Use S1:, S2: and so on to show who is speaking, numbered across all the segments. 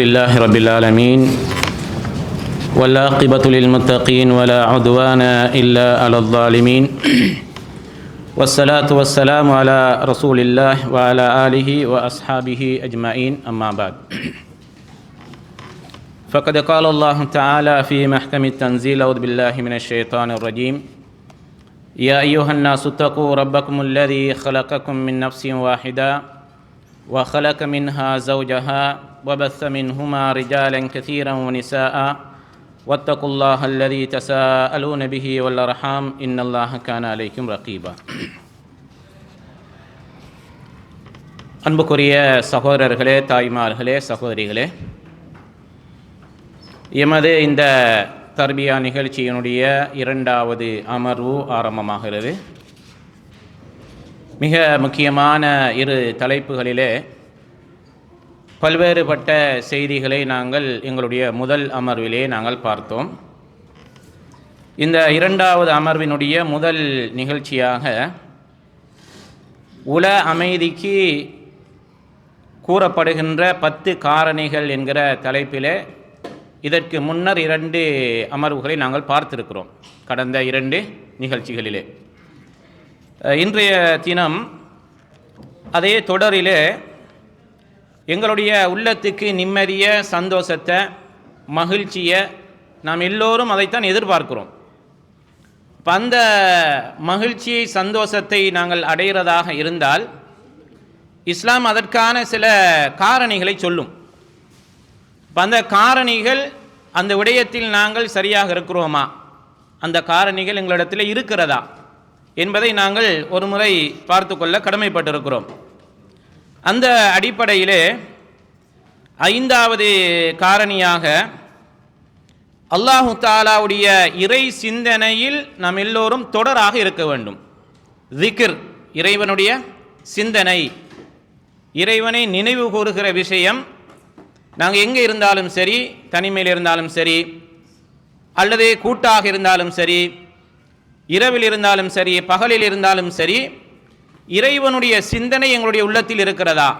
S1: لله رب العالمين والعاقبة للمتقين ولا عدوان إلا على الظالمين والصلاة والسلام على رسول الله وعلى آله وأصحابه أجمعين أما بعد فقد قال الله تعالى في محكم التنزيل أعوذ بالله من الشيطان الرجيم يا أيها الناس اتقوا ربكم الذي خلقكم من نفس واحدة وخلق منها زوجها وبث منهما رجالا كثيرا ونساء واتقوا الله الذي تساءلون به والأرحام إن الله كان عليكم رقيبا. அன்புக்குரிய சகோதரர்களே, தாய்மார்களே, சகோதரிகளே, எமது இந்த தர்பியா நிகழ்ச்சியினுடைய இரண்டாவது அமர்வு ஆரம்பமாகிறது. மிக முக்கியமான இரு தலைப்புகளிலே பல்வேறுபட்ட செய்திகளை நாங்கள் எங்களுடைய முதல் அமர்விலே நாங்கள் பார்த்தோம். இந்த இரண்டாவது அமர்வினுடைய முதல் நிகழ்ச்சியாக உல அமைதிக்கு கூறப்படுகின்ற 10 காரணிகள் என்கிற தலைப்பிலே இதற்கு முன்னர் 2 அமர்வுகளை நாங்கள் பார்த்திருக்கிறோம் கடந்த 2 நிகழ்ச்சிகளிலே. இன்றைய தினம் அதே தொடரிலே எங்களுடைய உள்ளத்துக்கு நிம்மதியை, சந்தோஷத்தை, மகிழ்ச்சியை நாம் எல்லோரும் அதைத்தான் எதிர்பார்க்கிறோம். இப்போ அந்த மகிழ்ச்சியை, சந்தோஷத்தை நாங்கள் அடைகிறதாக இருந்தால் இஸ்லாம் அதற்கான சில காரணிகளை சொல்லும். இப்போ அந்த காரணிகள், அந்த விடயத்தில் நாங்கள் சரியாக இருக்கிறோமா, அந்த காரணிகள் எங்களிடத்தில் இருக்கிறதா என்பதை நாங்கள் ஒரு முறை பார்த்து கொள்ள கடமைப்பட்டிருக்கிறோம். அந்த அடிப்படையிலே 5வது காரணியாக அல்லாஹு தாலாவுடைய இறை சிந்தனையில் நாம் எல்லோரும் தொடராக இருக்க வேண்டும். திக்ர், இறைவனுடைய சிந்தனை, இறைவனை நினைவு கூறுகிற விஷயம் நாங்கள் எங்கே இருந்தாலும் சரி, தனிமையில் இருந்தாலும் சரி, அல்லது கூட்டாக இருந்தாலும் சரி, இரவில் இருந்தாலும் சரி, பகலில் இருந்தாலும் சரி, இறைவனுடைய சிந்தனை எங்களுடைய உள்ளத்தில் இருக்கிறதா,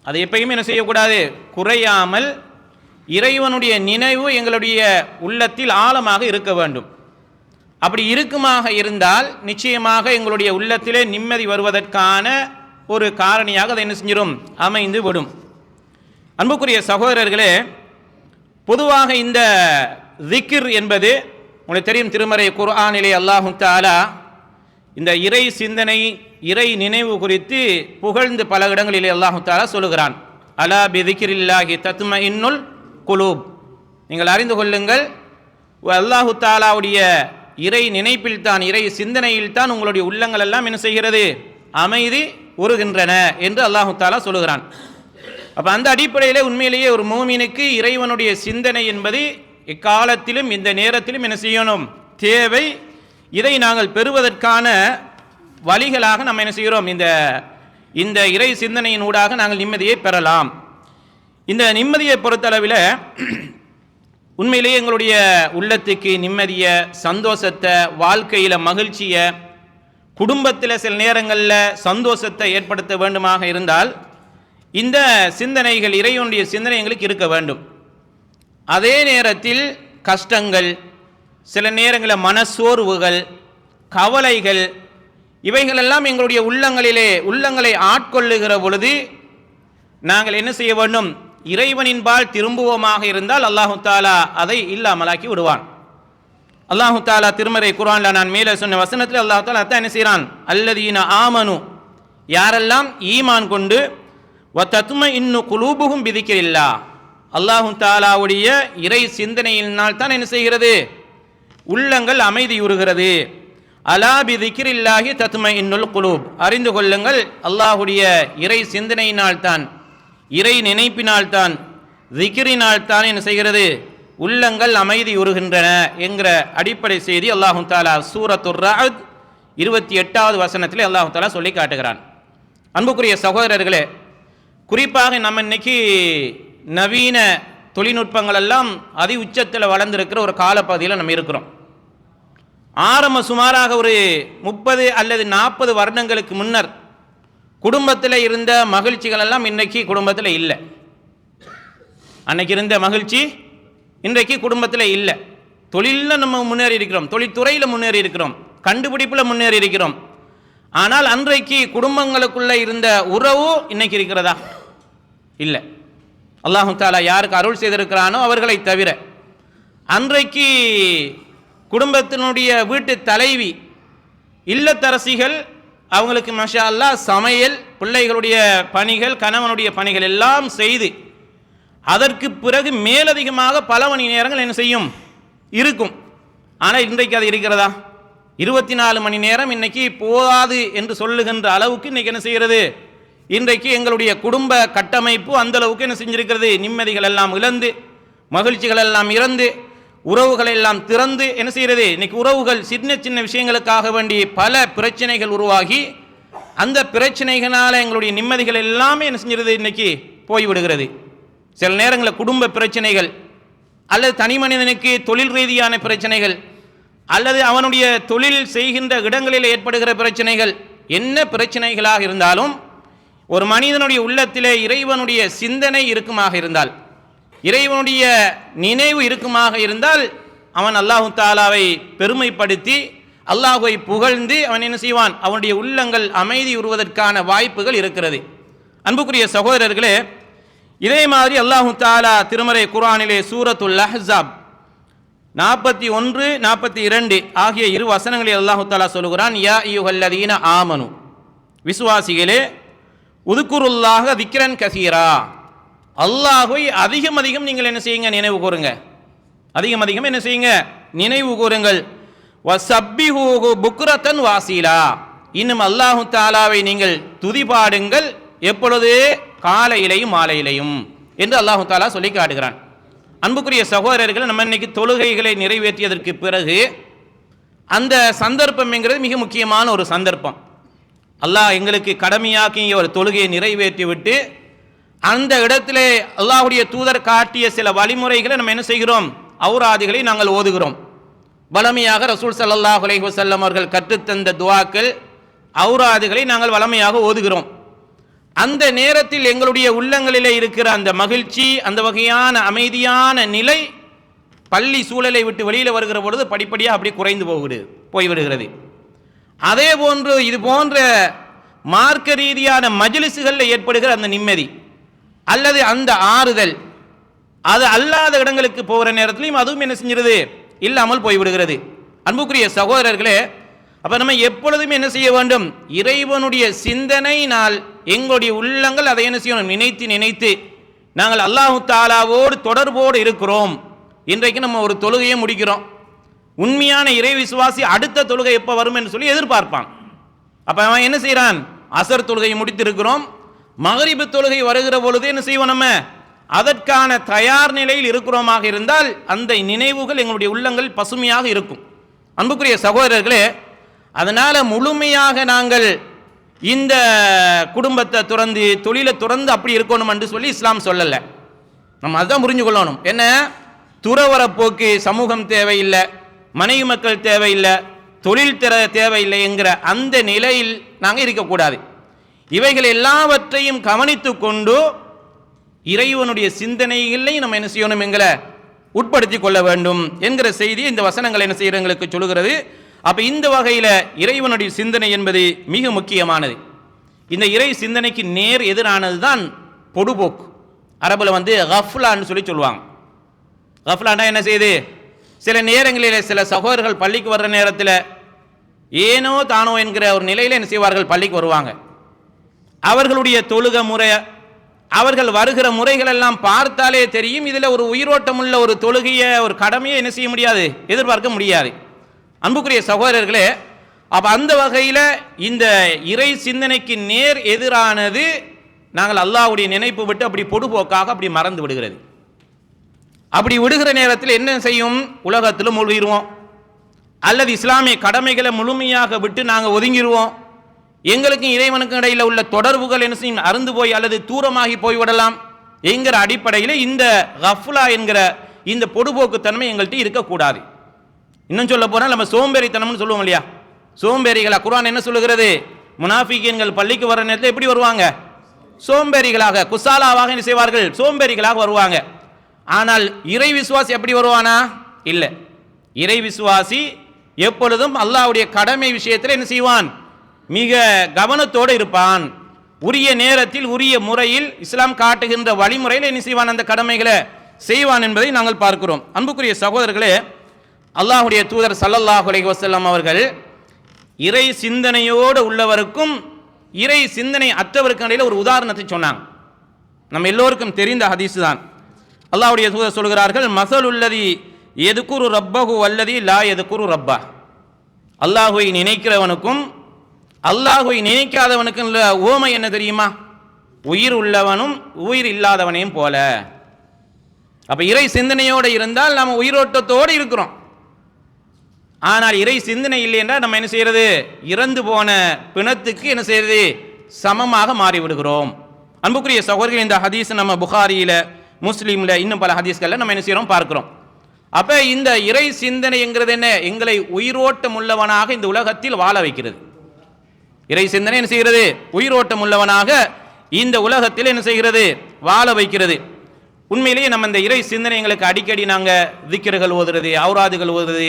S1: அதை எப்பயுமே என்ன செய்யக்கூடாது, குறையாமல் இறைவனுடைய நினைவு எங்களுடைய உள்ளத்தில் ஆழமாக இருக்க வேண்டும். அப்படி இருக்குமாக இருந்தால் நிச்சயமாக எங்களுடைய உள்ளத்திலே நிம்மதி வருவதற்கான ஒரு காரணியாக அதை என்ன செஞ்சிடும், அமைந்து விடும். அன்புக்குரிய சகோதரர்களே, பொதுவாக இந்த திக்ர் என்பது உங்களுக்கு தெரியும். திருமறை குர்ஆனிலே அல்லாஹு தஆலா இந்த இறை சிந்தனை, இறை நினைவு குறித்து புகழ்ந்து பல இடங்களிலே அல்லாஹு தஆலா சொல்லுகிறான். அலா பிதிக்ரில்லாஹி தத்மஇன்னுல் குலூப், நீங்கள் அறிந்து கொள்ளுங்கள், அல்லாஹு தஆலாவுடைய இறை நினைப்பில் தான், இறை சிந்தனையில் தான் உங்களுடைய உள்ளங்கள் எல்லாம் என்ன செய்கிறது, அமைதி உருகின்றன என்று அல்லாஹு தஆலா சொல்லுகிறான். அப்போ அந்த அடிப்படையில் உண்மையிலேயே ஒரு மூமினுக்கு இறைவனுடைய சிந்தனை என்பது எக்காலத்திலும் இந்த நேரத்திலும் என்ன செய்யணும், தேவை. இதை நாங்கள் பெறுவதற்கான வழிகளாக நம்ம என்ன செய்கிறோம், இந்த இறை சிந்தனையின் ஊடாக நாங்கள் நிம்மதியை பெறலாம். இந்த நிம்மதியை பொறுத்தளவில் உண்மையிலேயே எங்களுடைய உள்ளத்துக்கு நிம்மதியை, சந்தோஷத்தை, வாழ்க்கையில் மகிழ்ச்சியை, குடும்பத்தில் சில நேரங்களில் சந்தோஷத்தை ஏற்படுத்த வேண்டுமாக இருந்தால் இந்த சிந்தனைகள், இறைவனுடைய சிந்தனை எங்களுக்கு இருக்க வேண்டும். அதே நேரத்தில் கஷ்டங்கள், சில நேரங்களில் மனசோர்வுகள், கவலைகள், இவைகளெல்லாம் எங்களுடைய உள்ளங்களை ஆட்கொள்ளுகிற பொழுது நாங்கள் என்ன செய்ய வேண்டும், இறைவனின்பால் திரும்புவோமாக இருந்தால் அல்லாஹு தாலா அதை இல்லாமலாக்கி விடுவான். அல்லாஹு தாலா திருமறை குர்ஆனில் நான் மேலே சொன்ன வசனத்தில் அல்லாஹு தாலா அதான் என்ன செய்கிறான், அல்லதீன ஆமனு, யாரெல்லாம் ஈமான் கொண்டு வத்தத்மஇன்னு குலூபுஹும் பிதிக்ரில்லாஹ், அல்லாஹு தாலாவுடைய இறை சிந்தனையினால் தான் என்ன செய்கிறது, உள்ளங்கள் அமைதியுறுகிறது. அலா பிதிக்ரில்லாஹி தத்மஇன்னுல் குலூப், அறிந்து கொள்ளுங்கள், அல்லாஹுடைய இறை சிந்தனையினால் தான், இறை நினைப்பினால் தான், திக்ரினால் தான் என்ன செய்கிறது, உள்ளங்கள் அமைதியுறுகின்றன என்கிற அடிப்படை செய்தி அல்லாஹு தாலா சூரத்துர் ரஅத் 28வது வசனத்திலே அல்லாஹு தாலா சொல்லி காட்டுகிறான். அன்புக்குரிய சகோதரர்களே, குறிப்பாக நம்ம இன்னைக்கு நவீன தொழில்நுட்பங்கள் எல்லாம் அதி உச்சத்தில் வளர்ந்திருக்கிற ஒரு காலப்பகுதியில் நம்ம இருக்கிறோம். சுமாராக ஒரு 30 அல்லது 40 வருடங்களுக்கு முன்னர் குடும்பத்தில் இருந்த மகிழ்ச்சிகள் எல்லாம் இன்னைக்கு குடும்பத்தில் இல்லை. அன்னைக்கு இருந்த மகிழ்ச்சி இன்றைக்கு குடும்பத்தில் இல்லை. தொழிலில் நம்ம முன்னேறி இருக்கிறோம், தொழில்துறையில் முன்னேறி இருக்கிறோம், கண்டுபிடிப்பில் முன்னேறி இருக்கிறோம். ஆனால் அன்றைக்கு குடும்பங்களுக்குள்ள இருந்த உறவு இன்னைக்கு இருக்கிறதா? இல்லை. அல்லாஹு தாலா யாருக்கு அருள் செய்திருக்கிறானோ அவர்களை தவிர. அன்றைக்கு குடும்பத்தினுடைய வீட்டு தலைவி, இல்லத்தரசிகள், அவங்களுக்கு மாஷா அல்லாஹ் சமையல், பிள்ளைகளுடைய பணிகள், கணவனுடைய பணிகள் எல்லாம் செய்து அதற்கு பிறகு மேலதிகமாக பல மணி நேரங்கள் என்ன செய்யும் இருக்கும். ஆனால் இன்றைக்கு அது இருக்கிறதா? 24 மணி நேரம் இன்னைக்கு போதாது என்று சொல்லுகின்ற அளவுக்கு இன்னைக்கு என்ன செய்கிறது? இன்றைக்கு எங்களுடைய குடும்ப கட்டமைப்பு அந்த அளவுக்கு என்ன செஞ்சிருக்கிறது? நிம்மதிகள் எல்லாம் இழந்து, மகிழ்ச்சிகள் எல்லாம் இறந்து, உறவுகள் எல்லாம் திறந்து என்ன செய்கிறது? இன்னைக்கு உறவுகள் சின்ன சின்ன விஷயங்களுக்காக வேண்டி பல பிரச்சனைகள் உருவாகி அந்த பிரச்சனைகளால் எங்களுடைய நிம்மதிகள் எல்லாமே என்ன செஞ்சிருது? இன்னைக்கு போய்விடுகிறது. சில நேரங்களில் குடும்ப பிரச்சனைகள், அல்லது தனி மனிதனுக்கு தொழில் ரீதியான பிரச்சனைகள், அல்லது அவனுடைய தொழில் செய்கின்ற இடங்களில் ஏற்படுகிற பிரச்சனைகள், என்ன பிரச்சனைகளாக இருந்தாலும் ஒரு மனிதனுடைய உள்ளத்திலே இறைவனுடைய சிந்தனை இருக்குமாக இருந்தால், இறைவனுடைய நினைவு இருக்குமாக இருந்தால், அவன் அல்லாஹு தாலாவை பெருமைப்படுத்தி அல்லாஹுவை புகழ்ந்து அவன் என்ன செய்வான்? அவனுடைய உள்ளங்கள் அமைதி உறுவதற்கான வாய்ப்புகள் இருக்கிறது. அன்புக்குரிய சகோதரர்களே, இதே மாதிரி அல்லாஹு தாலா திருமறை குர்ஆனிலே சூரத்துல் அஹ்ஸாப் 41, 42 ஆகிய இரு வசனங்களில் அல்லாஹு தாலா சொல்லுகிறான், யா அய்யுஹல்லதீன ஆமனு, விசுவாசிகளே, உதுக்குருல்லாஹ திக்ரன் கசீரா, அல்லாஹ்வை அதிகம் அதிகம் நீங்கள் என்ன செய்யுங்க? நினைவு கூறுங்க. அதிகம் அதிகம் என்ன செய்யுங்க? நினைவு கூறுங்கள். வஸப்பிஹூஹு புக்ரத்தன் வாசீலா, இன்னும் அல்லாஹு தாலாவை நீங்கள் துதிபாடுங்கள். எப்பொழுது? காலையிலையும் மாலையிலையும் என்று அல்லாஹு தாலா சொல்லி காட்டுகிறான். அன்புக்குரிய சகோதரர்கள், நம்ம இன்னைக்கு தொழுகைகளை நிறைவேற்றியதற்கு பிறகு அந்த சந்தர்ப்பம் என்கிறது மிக முக்கியமான ஒரு சந்தர்ப்பம். அல்லாஹ் எங்களுக்கு கடமையாக்கிய ஒரு தொழுகையை நிறைவேற்றி விட்டு அந்த இடத்திலே அல்லாஹ்வுடைய தூதர் காட்டிய சில வழிமுறைகளை நம்ம என்ன செய்கிறோம்? ஔராதுகளை நாங்கள் ஓதுகிறோம். வளமையாக ரசூல் ஸல்லல்லாஹு அலைஹி வஸல்லம் அவர்கள் கற்றுத்தந்த துஆக்கள், ஔராதுகளை நாங்கள் வளமையாக ஓதுகிறோம். அந்த நேரத்தில் எங்களுடைய உள்ளங்களிலே இருக்கிற அந்த மகிழ்ச்சி, அந்த வகையான அமைதியான நிலை பள்ளி சூழலை விட்டு வெளியில் வருகிற பொழுது படிப்படியாக அப்படி குறைந்து போய்விடுகிறது. அதே போன்று இது போன்ற மார்க்க ரீதியான மஜ்லிஸ்களில் ஏற்படுகிற அந்த நிம்மதி அல்லது அந்த ஆறுதல், அது அல்லாத இடங்களுக்கு போகிற நேரத்திலையும் அதுவும் என்ன செஞ்சிருது? இல்லாமல் போய்விடுகிறது. அன்புக்குரிய சகோதரர்களே, அப்போ நம்ம எப்பொழுதுமே என்ன செய்ய வேண்டும்? இறைவனுடைய சிந்தனையினால் எங்களுடைய உள்ளங்கள் அதை என்ன செய்யணும்? நினைத்து நினைத்து நாங்கள் அல்லாஹு தாலாவோடு தொடர்போடு இருக்கிறோம். இன்றைக்கு நம்ம ஒரு தொழுகையை முடிக்கிறோம். உண்மையான இறை விசுவாசி அடுத்த தொழுகை எப்போ வரும் என்று சொல்லி எதிர்பார்ப்பான். அப்போ அவன் என்ன செய்கிறான்? அசர் தொழுகையை முடித்திருக்கிறோம், மகரிபு தொழுகை வருகிற பொழுது என்ன செய்வோம்? நம்ம அதற்கான தயார் நிலையில் இருக்கிறோமாக இருந்தால் அந்த நினைவுகள் எங்களுடைய உள்ளங்கள் பசுமையாக இருக்கும். அன்புக்குரிய சகோதரர்களே, அதனால் முழுமையாக நாங்கள் இந்த குடும்பத்தை துறந்து தொழிலை துறந்து அப்படி இருக்கணும் என்று சொல்லி இஸ்லாம் சொல்லலை. நம்ம அதுதான் புரிஞ்சு கொள்ளணும். என்ன? துறவர போக்கு சமூகம் தேவையில்லை, மனைவி மக்கள் தேவையில்லை, தொழில் தேவையில்லை என்கிற அந்த நிலையில் நாங்கள் இருக்கக்கூடாது. இவைகள் எல்லாவற்றையும் கவனித்து கொண்டு இறைவனுடைய சிந்தனைகளை நம்ம என்ன செய்யணும்? எங்களை உட்படுத்தி கொள்ள வேண்டும் என்கிற செய்தி இந்த வசனங்கள் என்ன செய்கிற எங்களுக்கு சொல்லுகிறது. அப்போ இந்த வகையில் இறைவனுடைய சிந்தனை என்பது மிக முக்கியமானது. இந்த இறை சிந்தனைக்கு நேர் எதிரானது தான் பொடுபோக்கு. அரபில் கஃப்லான்னு சொல்லி சொல்லுவாங்க. கஃப்லான்னா என்ன செய்யுது? சில நேரங்களில் சில சகோதரர்கள் பள்ளிக்கு வர்ற நேரத்தில் ஏனோ தானோ என்கிற ஒரு நிலையில் என்ன செய்வார்கள்? பள்ளிக்கு வருவாங்க. அவர்களுடைய தொழுக முறை, அவர்கள் வருகிற முறைகள் எல்லாம் பார்த்தாலே தெரியும், இதில் ஒரு உயிரோட்டமுள்ள ஒரு தொழுகையை, ஒரு கடமையை என்ன செய்ய முடியாது? எதிர்பார்க்க முடியாது. அன்புக்குரிய சகோதரர்களே, அப்போ அந்த வகையில் இந்த இறை சிந்தனைக்கு நேர் எதிரானது நாங்கள் அல்லாஹ்வுடைய நினைப்பு விட்டு அப்படி பொடுபோக்காக அப்படி மறந்து விடுகிறது. அப்படி விடுகிற நேரத்தில் என்ன செய்யும்? உலகத்தில் மூழ்கிடுவோம், அல்லது இஸ்லாமிய கடமைகளை முழுமையாக விட்டு நாங்கள் ஒதுங்கிடுவோம். எங்களுக்கும் இறைவனுக்கும் இடையில் உள்ள தொடர்புகள் என்ன செய்யும்? அருந்து போய் அல்லது தூரமாகி போய்விடலாம் என்கிற அடிப்படையில் இந்த கஃப்லா என்கிற இந்த பொடுபோக்குத்தன்மை எங்கள்கிட்ட இருக்கக்கூடாது. இன்னும் சொல்ல போனால் நம்ம சோம்பேறித்தனம்னு சொல்லுவோம் இல்லையா? சோம்பேறிகளா? குர்ஆன் என்ன சொல்லுகிறது? முனாஃபிகீன்கள் பள்ளிக்கு வர நேரத்தில் எப்படி வருவாங்க? சோம்பேறிகளாக, குசாலாவாக என்ன செய்வார்கள்? சோம்பேறிகளாக வருவாங்க. ஆனால் இறை விசுவாசி எப்படி வருவானா? இல்லை. இறை விசுவாசி எப்பொழுதும் அல்லாஹ்வுடைய கடமை விஷயத்தில் என்ன செய்வான்? மிக கவனத்தோடு இருப்பான். உரிய நேரத்தில் உரிய முறையில் இஸ்லாம் காட்டுகின்ற வழிமுறையில் என்ன செய்வான்? அந்த கடமைகளை செய்வான் என்பதை நாங்கள் பார்க்கிறோம். அன்புக்குரிய சகோதரர்களே, அல்லாஹ்வுடைய தூதர் ஸல்லல்லாஹு அலைஹி வஸல்லம் அவர்கள் இறை சிந்தனையோடு உள்ளவருக்கும் இறை சிந்தனை அற்றவருக்கும் இடையில ஒரு உதாரணத்தை சொன்னாங்க. நம்ம எல்லோருக்கும் தெரிந்த ஹதீஸ் தான். அல்லாஹ்வுடைய தூதர் சொல்கிறார்கள், மஸலுல்லதி யதுகுரு ரப்பஹு வல்லதி லா யதுகுரு ரப்பா. அல்லாஹ்வை நினைக்கிறவனுக்கும் அல்லாஹ்வை நினைக்காதவனுக்கும் உள்ள ஓமை என்ன தெரியுமா? உயிர் உள்ளவனும் உயிர் இல்லாதவனையும் போல. அப்ப இறை சிந்தனையோடு இருந்தால் நம்ம உயிரோட்டத்தோடு இருக்கிறோம். ஆனால் இறை சிந்தனை இல்லை என்றால் நம்ம என்ன செய்யறது? இறந்து போன பிணத்துக்கு என்ன செய்யறது? சமமாக மாறிவிடுகிறோம். அன்புக்குரிய சகோதரர்கள், இந்த ஹதீஸ் நம்ம புகாரியில, முஸ்லீம்ல, இன்னும் பல ஹதீஸ்கள்ல நம்ம என்ன செய்யறோம் பார்க்கிறோம். அப்ப இந்த இறை சிந்தனைங்கிறது என்ன? எங்களை உயிரோட்டம் உள்ளவனாக இந்த உலகத்தில் வாழ வைக்கிறது. இறை சிந்தனை என்ன செய்கிறது? உயிரோட்டம் உள்ளவனாக இந்த உலகத்தில் என்ன செய்கிறது? வாழ வைக்கிறது. உண்மையிலேயே நம்ம இந்த இறை சிந்தனை எங்களுக்கு அடிக்கடி நாங்கள் திக்ருகள் ஓதுறது, ஔராதுகள் ஓதுறது,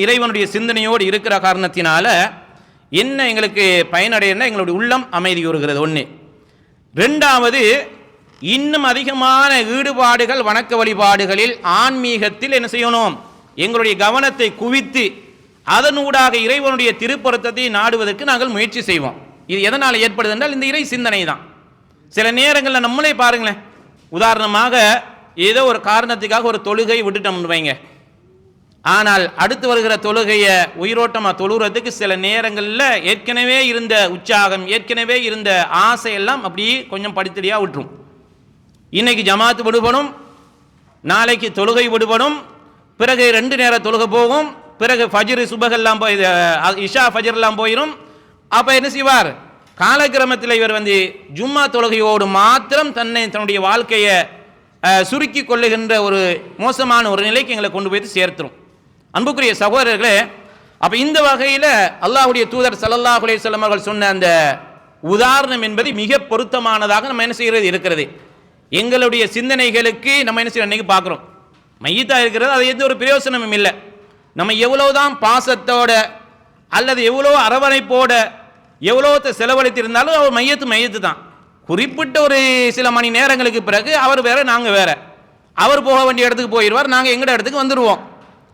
S1: இறைவனுடைய சிந்தனையோடு இருக்கிற காரணத்தினால என்ன எங்களுக்கு பயனடையன்னா எங்களுடைய உள்ளம் அமைதி கூறுகிறது. ஒன்று. ரெண்டாவது, இன்னும் அதிகமான ஈடுபாடுகள் வணக்க வழிபாடுகளில் ஆன்மீகத்தில் என்ன செய்யணும்? எங்களுடைய கவனத்தை குவித்து அதனூடாக இறைவனுடைய திருப்பொருத்தத்தை நாடுவதற்கு நாங்கள் முயற்சி செய்வோம். இது எதனால் ஏற்படுது என்றால் இந்த இறை சிந்தனை தான். சில நேரங்களில் நம்மளே பாருங்களேன், உதாரணமாக ஏதோ ஒரு காரணத்துக்காக ஒரு தொழுகை விட்டுட்டோம்னு வைங்க, ஆனால் அடுத்து வருகிற தொழுகையை உயிரோட்டமாக தொழுகிறதுக்கு சில நேரங்களில் ஏற்கனவே இருந்த உற்சாகம், ஏற்கனவே இருந்த ஆசையெல்லாம் அப்படியே கொஞ்சம் படித்தடியாக விட்டுரும். இன்னைக்கு ஜமாத்து விடுபடும், நாளைக்கு தொழுகை விடுபடும், பிறகு 2 நேர தொழுகை போகும், பிறகு ஃபஜ்ர் சுபஹெல்லாம் போய் இஷா ஃபஜ்ர்லாம் போயிடும். அப்போ என்ன செய்வார்? காலக்கிரமத்தில் இவர் ஜும்மா தொழுகையோடு மாத்திரம் தன்னுடைய வாழ்க்கையை சுருக்கி கொள்ளுகின்ற ஒரு மோசமான ஒரு நிலைக்கு எங்களை கொண்டு போய் சேர்த்துரும். அன்புக்குரிய சகோதரர்களே, அப்போ இந்த வகையில் அல்லாஹ்வுடைய தூதர் ஸல்லல்லாஹு அலைஹி வஸல்லம் அவர்கள் சொன்ன அந்த உதாரணம் என்பது மிக பொருத்தமானதாக நம்ம என்ன செய்கிறது இருக்கிறது. எங்களுடைய சிந்தனைகளுக்கு நம்ம என்ன செய்யறோம்? இன்னைக்கு பார்க்குறோம், மையத்தாக இருக்கிறது, அது எந்த ஒரு பிரயோசனமும் இல்லை. நம்ம எவ்வளோதான் பாசத்தோட அல்லது எவ்வளோ அரவணைப்போட எவ்வளோ செலவழித்திருந்தாலும் அவர் மையத்து தான். குறிப்பிட்ட ஒரு சில மணி நேரங்களுக்கு பிறகு அவர் வேற, நாங்கள் வேற. அவர் போக வேண்டிய இடத்துக்கு போயிடுவார், நாங்கள் எங்கட இடத்துக்கு வந்துடுவோம்.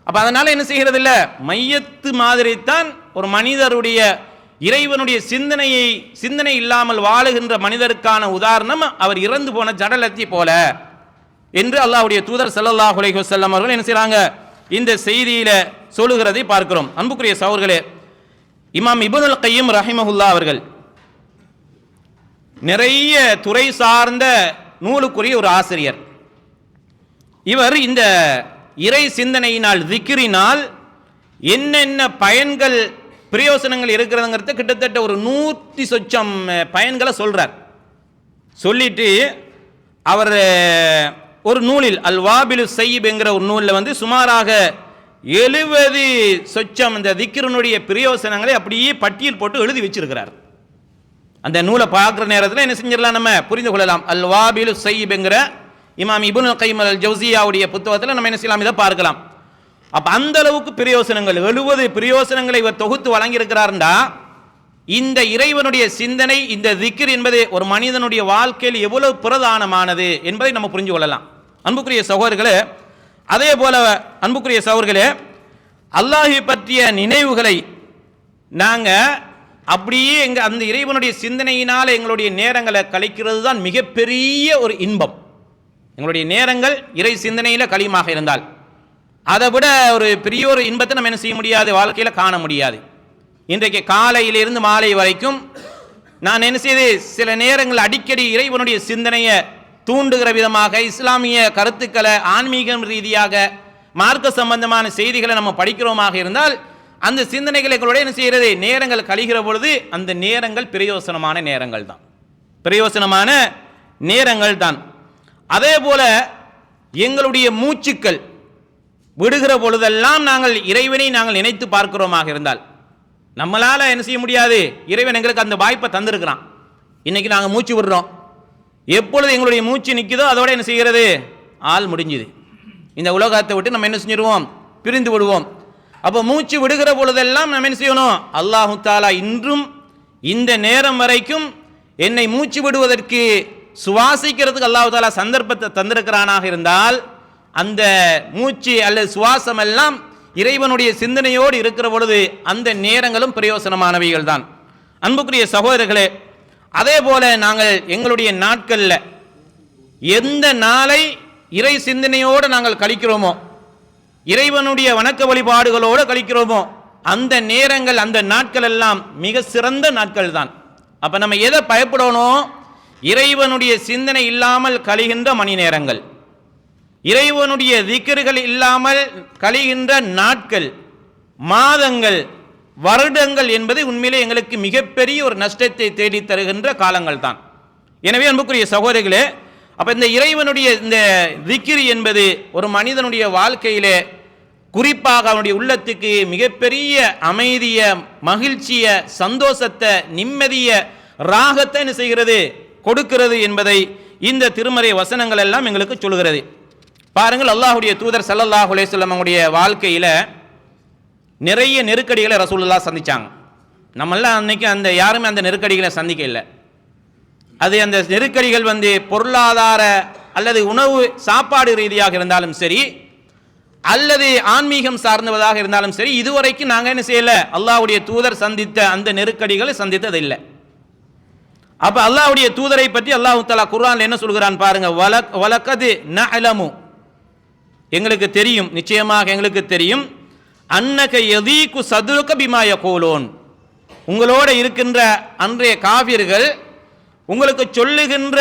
S1: அப்போ அதனால என்ன செய்கிறது இல்லை, மையத்து மாதிரி தான் ஒரு மனிதருடைய இறைவனுடைய சிந்தனை இல்லாமல் வாழுகின்ற மனிதருக்கான உதாரணம் அவர் இறந்து போன ஜடலத்தி போல என்று அல்லாஹ்வுடைய தூதர் ஸல்லல்லாஹு அலைஹி வஸல்லம் அவர்கள் என்ன செய்றாங்க? இந்த செய்தியில சொல்லுகிறதை பார்க்கிறோம். அன்புக்குரிய சகோதரர்களே, இமாம் இப்னுல் கய்யிம் ரஹிமஹுல்லா அவர்கள் நிறைய துறை சார்ந்த நூலுக்குரிய ஒரு ஆசிரியர். இவர் இந்த இறை சிந்தனையினால், திக்ரினால் என்னென்ன பயன்கள் பிரயோசனங்கள் இருக்கிறதுங்கிறது கிட்டத்தட்ட ஒரு 100 சொச்சம் பயன்களை சொல்றார். சொல்லிட்டு அவர் ஒரு நூலில் அல் வாபிலு ஸய்யிப் என்கிற ஒரு நூலில் சுமாராக 70 சொச்சம் இந்த திக்ருனுடைய பிரயோசனங்களை அப்படியே பட்டியல் போட்டு எழுதி வச்சிருக்கிறார். அந்த நூலை பார்க்குற நேரத்தில் என்ன செஞ்சிடலாம், நம்ம புரிந்து கொள்ளலாம். அல் வாபிலு ஸய்யிப் என்கிற இமாம் இப்னுல் கய்யிம் அல் ஜௌசியாவுடைய புத்தகத்தில் நம்ம என்ன செய்யலாம், இதை பார்க்கலாம். அப்போ அந்த அளவுக்கு பிரயோசனங்கள், 70 பிரயோசனங்களை இவர் தொகுத்து வழங்கியிருக்கிறார்டா. இந்த இறைவனுடைய சிந்தனை, இந்த திக்ர் என்பது ஒரு மனிதனுடைய வாழ்க்கையில் எவ்வளவு பிரதானமானது என்பதை நம்ம புரிஞ்சு கொள்ளலாம். அன்புக்குரிய சகோதரர்களே, அதே போல அன்புக்குரிய சகோதரர்களே, அல்லாஹை பற்றிய நினைவுகளை நாங்கள் அப்படியே அந்த இறைவனுடைய சிந்தனையினால் எங்களுடைய நேரங்களை கழிக்கிறது தான் மிகப்பெரிய ஒரு இன்பம். எங்களுடைய நேரங்கள் இறை சிந்தனையில் கழிமாக இருந்தால் அதை விட ஒரு பெரிய ஒரு இன்பத்தை நம்ம என்ன செய்ய முடியாது, வாழ்க்கையில் காண முடியாது. இன்றைக்கு காலையிலிருந்து மாலை வரைக்கும் நான் என்ன செய்து சில நேரங்கள் அடிக்கடி இறைவனுடைய சிந்தனையை தூண்டுகிற விதமாக இஸ்லாமிய கருத்துக்களை, ஆன்மீகம் ரீதியாக மார்க்க சம்பந்தமான செய்திகளை நம்ம படிக்கிறோமாக இருந்தால் அந்த சிந்தனைகளை எங்களோட என்ன செய்கிறது, நேரங்கள் கழிகிற பொழுது அந்த நேரங்கள் பிரயோசனமான நேரங்கள் தான், பிரயோசனமான நேரங்கள் தான். அதே போல எங்களுடைய மூச்சுக்கள் விடுகிற பொழுதெல்லாம் நாங்கள் இறைவனை நாங்கள் நினைத்து பார்க்கிறோமாக இருந்தால் நம்மளால் என்ன செய்ய முடியாது, இறைவன் எங்களுக்கு அந்த வாய்ப்பை தந்திருக்கிறான். இன்னைக்கு நாங்கள் மூச்சு விடுறோம், எப்பொழுது எங்களுடைய மூச்சு நிற்குதோ அதோட என்ன செய்கிறது, ஆள் முடிஞ்சுது, இந்த உலகத்தை விட்டு நம்ம என்ன செஞ்சிருவோம், பிரிந்து விடுவோம். அப்போ மூச்சு விடுகிற பொழுதெல்லாம் நம்ம என்ன செய்யணும், அல்லாஹு தாலா இன்றும் இந்த நேரம் வரைக்கும் என்னை மூச்சு விடுவதற்கு சுவாசிக்கிறதுக்கு அல்லாஹு தாலா சந்தர்ப்பத்தை தந்திருக்கிறானாக இருந்தால் அந்த மூச்சு அல்லது சுவாசம் எல்லாம் இறைவனுடைய சிந்தனையோடு இருக்கிற பொழுது அந்த நேரங்களும் பிரயோசனமானவைகள் தான். அன்புக்குரிய சகோதரர்களே, அதே போல நாங்கள் எங்களுடைய நாட்களில் எந்த நாளை இறை சிந்தனையோடு நாங்கள் கழிக்கிறோமோ, இறைவனுடைய வணக்க வழிபாடுகளோடு கழிக்கிறோமோ, அந்த நேரங்கள் அந்த நாட்கள் எல்லாம் மிக சிறந்த நாட்கள் தான். அப்போ நம்ம எதை பயப்படணும், இறைவனுடைய சிந்தனை இல்லாமல் கழிகின்ற மணி நேரங்கள், இறைவனுடைய திக்ர்கள் இல்லாமல் கழிகின்ற நாட்கள், மாதங்கள், வருடங்கள் என்பது உண்மையிலே எங்களுக்கு மிகப்பெரிய ஒரு நஷ்டத்தை தேடி தருகின்ற காலங்கள் தான். எனவே அன்புக்குரிய சகோதரிகளே, அப்போ இந்த இறைவனுடைய இந்த திக்ர் என்பது ஒரு மனிதனுடைய வாழ்க்கையிலே குறிப்பாக அவனுடைய உள்ளத்துக்கு மிகப்பெரிய அமைதிய, மகிழ்ச்சிய, சந்தோஷத்தை, நிம்மதிய, ராகத்தை என்ன செய்கிறது, கொடுக்கிறது என்பதை இந்த திருமறை வசனங்கள் எல்லாம் எங்களுக்கு சொல்கிறது. பாருங்கள், அல்லாஹுடைய தூதர் ஸல்லல்லாஹு அலைஹி வஸல்லம் அவருடைய வாழ்க்கையில் நிறைய நெருக்கடிகளை ரசூலுல்லாஹ் சந்திச்சாங்க. நம்மெல்லாம் அன்னைக்கு அந்த யாருமே அந்த நெருக்கடிகளை சந்திக்க இல்லை. அது அந்த நெருக்கடிகள் பொருளாதார அல்லது உணவு சாப்பாடு ரீதியாக இருந்தாலும் சரி, அல்லது ஆன்மீகம் சார்ந்ததாக இருந்தாலும் சரி, இதுவரைக்கும் நாங்கள் என்ன செய்யலை, அல்லாஹ்வுடைய தூதர் சந்தித்த அந்த நெருக்கடிகளை சந்தித்தது இல்லை. அப்ப அல்லாஹ்வுடைய தூதரை பற்றி அல்லாஹ் தஆலா குர்ஆன்ல என்ன சொல்கிறான் பாருங்க, வலகது நஅலமு, எங்களுக்கு தெரியும், நிச்சயமாக எங்களுக்கு தெரியும், அன்னக யதீகு சதுருக பிமா யகூலூன், உங்களோட இருக்கின்ற அன்றைய காபிர்கள் உங்களுக்கு சொல்லுகின்ற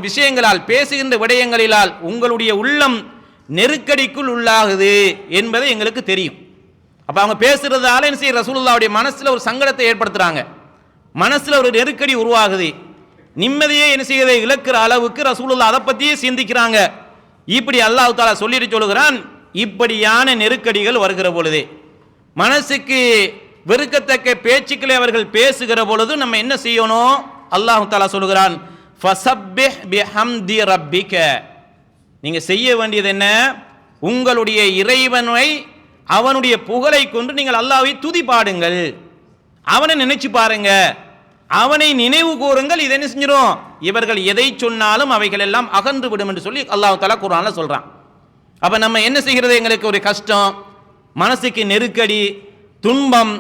S1: விஷயங்களால், பேசுகின்ற விடயங்களிலால் உங்களுடைய உள்ளம் நெருக்கடிக்குள் உள்ளாகுது என்பதை எங்களுக்கு தெரியும். அப்ப அவங்க பேசுறதால என்ன செய்ய, ரசூலுல்லாஹ்வுடைய மனசுல ஒரு சங்கடத்தை ஏற்படுத்துறாங்க, மனசுல ஒரு நெருக்கடி உருவாகுது, நிம்மதியை என்ன செய்யறதை இழக்கிற அளவுக்கு ரசூலுல்லாஹ் அதை பற்றியே சிந்திக்கிறாங்க. இப்படி அல்லாஹ் தஆலா சொல்லிட்டு சொல்லுகிறான், இப்படியான நெருக்கடிகள் வருகிற பொழுது, மனசுக்கு வெறுக்கத்தக்க பேச்சுக்களை அவர்கள் பேசுகிற பொழுது நம்ம என்ன செய்யணும், அல்லாஹ் தஆலா சொல்லுகிறான், ஃபஸப்பிஹ் பிஹம்தி ரப்பிக, நீங்க செய்ய வேண்டியது என்ன, உங்களுடைய இறைவனை அவனுடைய புகழை கொண்டு நீங்கள் அல்லாஹ்வை துதி பாடுங்கள், அவனை நினைச்சு பாருங்க, அவனை நினைவு கூறுங்கள். இதை என்ன செஞ்சிடும், இவர்கள் எதை சொன்னாலும் அவைகள் எல்லாம் அகன்று விடும் என்று சொல்லி அல்லாஹ் தஆலா குர்ஆன்ல சொல்றான். அப்ப நம்ம என்ன செய்கிறது, எங்களுக்கு ஒரு கஷ்டம், மனசுக்கு நெருக்கடி, துன்பம்,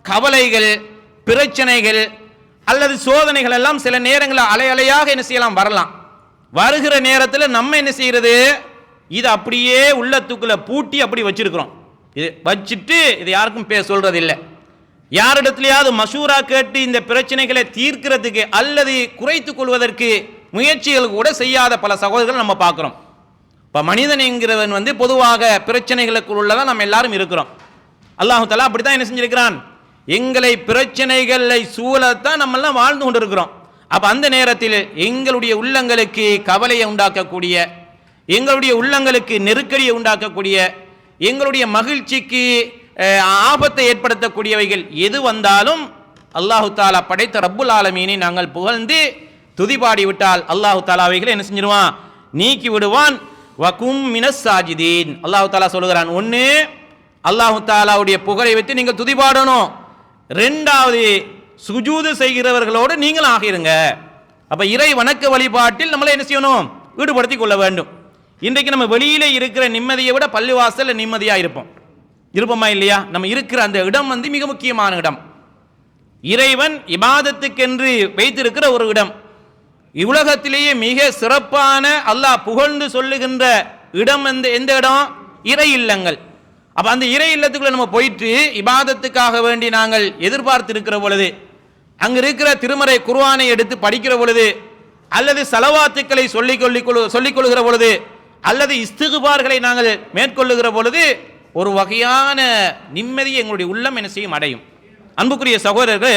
S1: கவலைகள், பிரச்சனைகள் அல்லது சோதனைகள் எல்லாம் சில நேரங்களில் அலை அலையாக என்ன செய்யலாம், வரலாம். வருகிற நேரத்தில் நம்ம என்ன செய்யறது, இது அப்படியே உள்ளத்துக்குள்ள பூட்டி அப்படி வச்சிருக்கிறோம். இது வச்சுட்டு இது யாருக்கும் சொல்றது இல்லை. யாரிடத்திலேயாவது மஷூரா கேட்டு இந்த பிரச்சனைகளை தீர்க்கிறதுக்கு அல்லது குறைத்துக் கொள்வதற்கு முயற்சிகள் கூட செய்யாத பல சகோதரர்கள் நம்ம பார்க்கிறோம். இப்போ மனிதன் என்கிறவன் பொதுவாக பிரச்சனைகளுக்கு உள்ளதான் நம்ம எல்லாரும் இருக்கிறோம். அல்லாஹ் தஆலா அப்படித்தான் என்ன செஞ்சிருக்கிறான், எங்களை பிரச்சனைகளை சூழத்தான் நம்ம எல்லாம் வாழ்ந்து கொண்டு இருக்கிறோம். அப்ப அந்த நேரத்தில் எங்களுடைய உள்ளங்களுக்கு கவலையை உண்டாக்கக்கூடிய, எங்களுடைய உள்ளங்களுக்கு நெருக்கடியை உண்டாக்கக்கூடிய, எங்களுடைய மகிழ்ச்சிக்கு ஆபத்தை ஏற்படுத்தக்கூடியவைகள் எது வந்தாலும் அல்லாஹு தாலா படைத்த ரப்புல் ஆலமீனை நாங்கள் புகழ்ந்து துதிபாடி விட்டால் அல்லாஹு தாலா அவைகளை என்ன செஞ்சிருவான், நீக்கி விடுவான். வகும் மினஸ் சாஜிதீன், அல்லாஹு தாலா சொல்லுகிறான், ஒன்று அல்லாஹு தாலாவுடைய புகழை வைத்து நீங்கள் துதிபாடணும், ரெண்டாவது சுஜூது செய்கிறவர்களோடு நீங்கள் ஆகிருங்க. அப்ப இறை வணக்க வழிபாட்டில் நம்மளை என்ன செய்யணும், ஈடுபடுத்திக் கொள்ள வேண்டும். இன்றைக்கு நம்ம வெளியில இருக்கிற நிம்மதியை விட பள்ளிவாசல் நிம்மதியா இருப்போமா இல்லையா? நம்ம இருக்கிற அந்த இடம் மிக முக்கியமான இடம், இறைவன் இபாதத்துக்கென்று வைத்திருக்கிற ஒரு இடம், உலகத்திலேயே மிக சிறப்பான அல்லாஹ் புகழ்ந்து சொல்லுகின்ற இடம். எந்த இடம்? இறை இல்லங்கள். அப்ப அந்த இறை இல்லத்துக்குள்ள நம்ம போயிட்டு இபாதத்துக்காக வேண்டி நாங்கள் எதிர்பார்த்து இருக்கிற பொழுது, அங்க இருக்கிற திருமறை குர்ஆனை எடுத்து படிக்கிற பொழுது, அல்லது ஸலவாத்துக்களை சொல்லிக் கொள்கிற பொழுது, அல்லது இஸ்திக்பார்களை நாங்கள் மேற்கொள்ளுகிற பொழுது ஒரு வகையான நிம்மதி எங்களுடைய உள்ளம் என்ன செய்யும், அடையும். அன்புக்குரிய சகோதரர்களே,